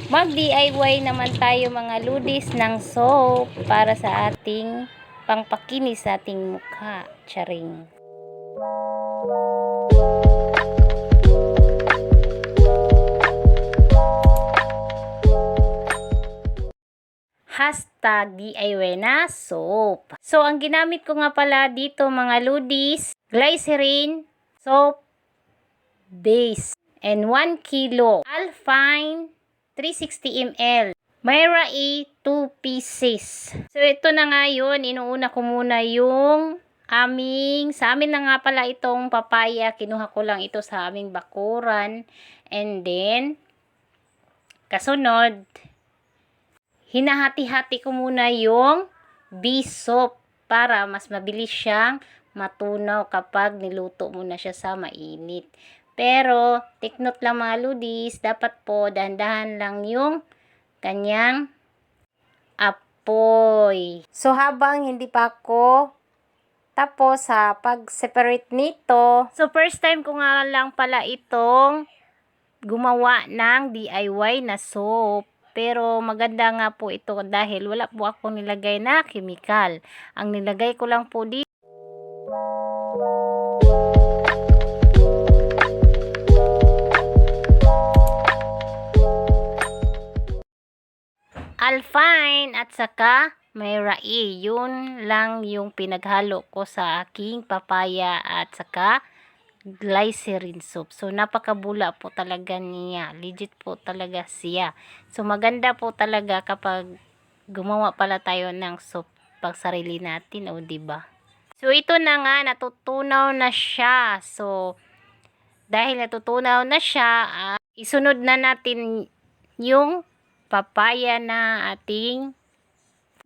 Mag-DIY naman tayo mga ludis ng soap para sa ating pangpakinis sa ating mukha. Charing. Hashtag DIY na soap. So, ang ginamit ko nga pala dito mga ludis, glycerin, soap base, and 1 kilo. Alfine, 360 ml. Myra A, 2 pieces. So, ito na nga yun. Inuuna ko muna yung sa amin na nga pala itong papaya. Kinuha ko lang ito sa aming bakuran. And then, kasunod, hinahati-hati ko muna yung base soap para mas mabilis siyang matunaw kapag niluto mo na siya sa mainit. Pero, take note lang mga ludis, dapat po dahan-dahan lang yung kanyang apoy. So, habang hindi pa ako tapos sa pag-separate nito, so first time ko nga lang pala itong gumawa ng DIY na soap. Pero maganda nga po ito dahil wala po akong nilagay na chemical. Ang nilagay ko lang po dito Alfine at saka Myra A. Yun lang yung pinaghalo ko sa aking papaya at saka glycerin soap. So, napakabula po talaga niya. Legit po talaga siya. So, maganda po talaga kapag gumawa pala tayo ng soap pag sarili natin, o diba? So, ito na nga, natutunaw na siya. So, dahil natutunaw na siya, isunod na natin yung papaya na ating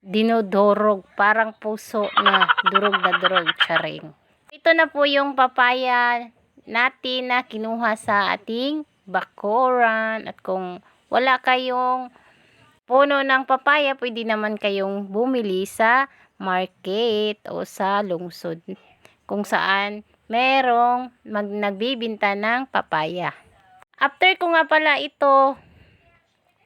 dinodorog. Parang puso na durog na durog. Charing. Ito na po yung papaya natin na kinuha sa ating bakuran. At kung wala kayong puno ng papaya, pwede naman kayong bumili sa market o sa lungsod kung saan merong nagbibinta ng papaya. After ko nga pala ito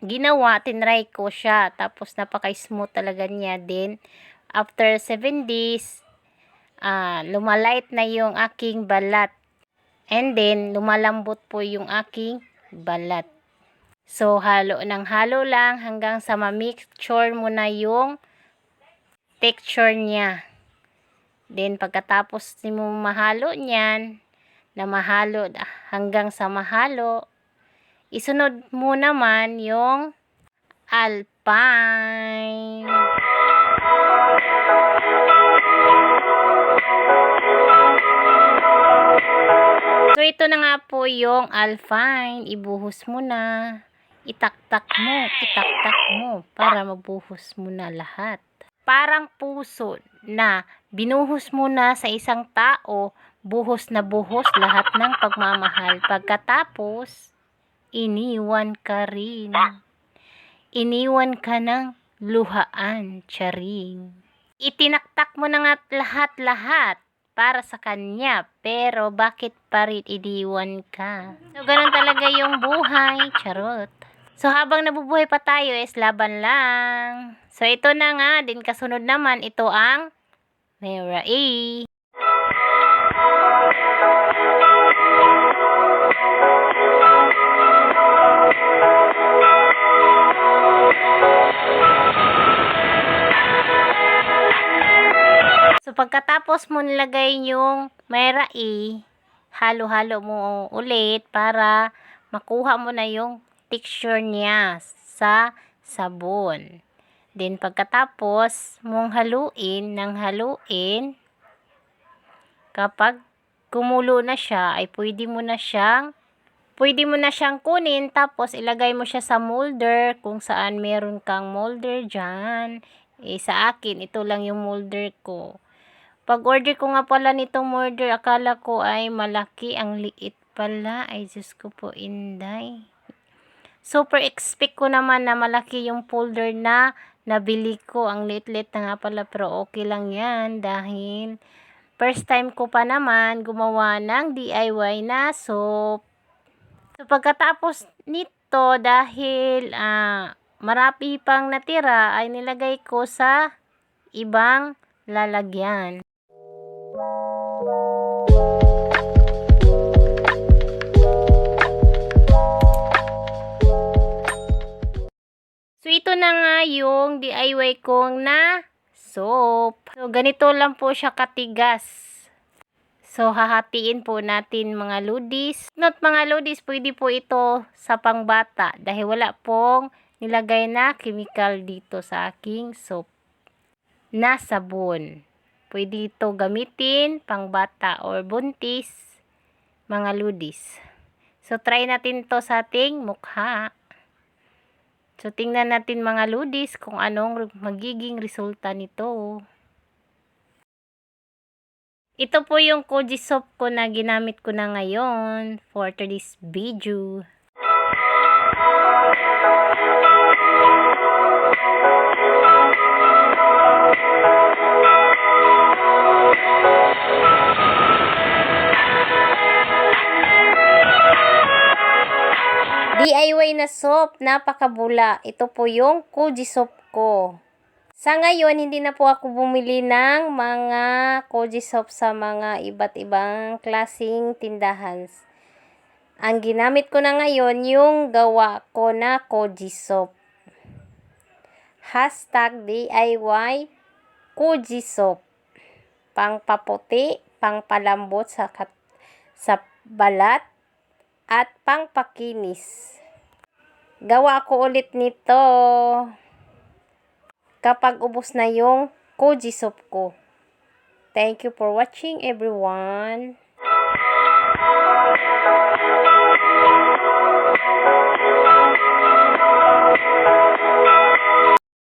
ginawa, tinry ko siya. Tapos napaka-smooth talaga niya din. After 7 days, lumalight na yung aking balat. And then, lumalambot po yung aking balat. So, halo ng halo lang hanggang sa ma-mixture mo na yung texture niya. Then, pagkatapos mo mahalo niyan, na mahalo hanggang sa mahalo, isunod mo naman yung Alpine. So, ito na nga po yung Alpine. Ibuhos mo na. Itaktak mo para mabuhos mo na lahat. Parang puso na binuhos mo na sa isang tao, buhos na buhos lahat ng pagmamahal. Pagkatapos, iniwan ka rin. Iniwan ka ng luhaan, charing. Itinaktak mo na nga lahat-lahat para sa kanya, pero bakit pa rin iniwan ka? So, ganun talaga yung buhay, charot. So, habang nabubuhay pa tayo, is laban lang. So, ito na nga, din kasunod naman, ito ang Myra A. So, pagkatapos mo nilagay yung Myra A, halo-halo mo ulit para makuha mo na yung texture niya sa sabon. Then, pagkatapos mong haluin ng haluin, kapag kumulo na siya, ay pwede mo na siyang kunin, tapos ilagay mo siya sa molder, kung saan meron kang molder dyan. Sa akin, ito lang yung molder ko. Pag-order ko nga pala nitong molder, akala ko ay malaki, ang liit pala. Ay, Diyos ko po, inday. Super expect ko naman na malaki yung folder na nabili ko. Ang liit-liit na nga pala, pero okay lang yan dahil first time ko pa naman gumawa ng DIY na soap. So, pagkatapos nito, ito dahil marami pang natira ay nilagay ko sa ibang lalagyan. So, ito na nga yung DIY kong na soap. So, ganito lang po siya katigas. So, hahatiin po natin mga ludis. Not mga ludis, pwede po ito sa pangbata dahil wala pong nilagay na chemical dito sa aking soap na sabon. Pwede ito gamitin pangbata or buntis, mga ludis. So, try natin to sa ating mukha. So, tingnan natin mga ludis kung anong magiging resulta nito. Ito po yung Koji soap ko na ginamit ko na ngayon for today's video. DIY na soap, napakabula. Ito po yung Koji soap ko. Sa ngayon, hindi na po ako bumili ng mga Koji soap sa mga iba't ibang klaseng tindahan. Ang ginamit ko na ngayon, yung gawa ko na Koji soap. #DIY Koji soap. Pangpaputi, pangpalambot sa balat, at pangpakinis. Gawa ko ulit nito kapag ubos na yung Koji soap ko. Thank you for watching, everyone.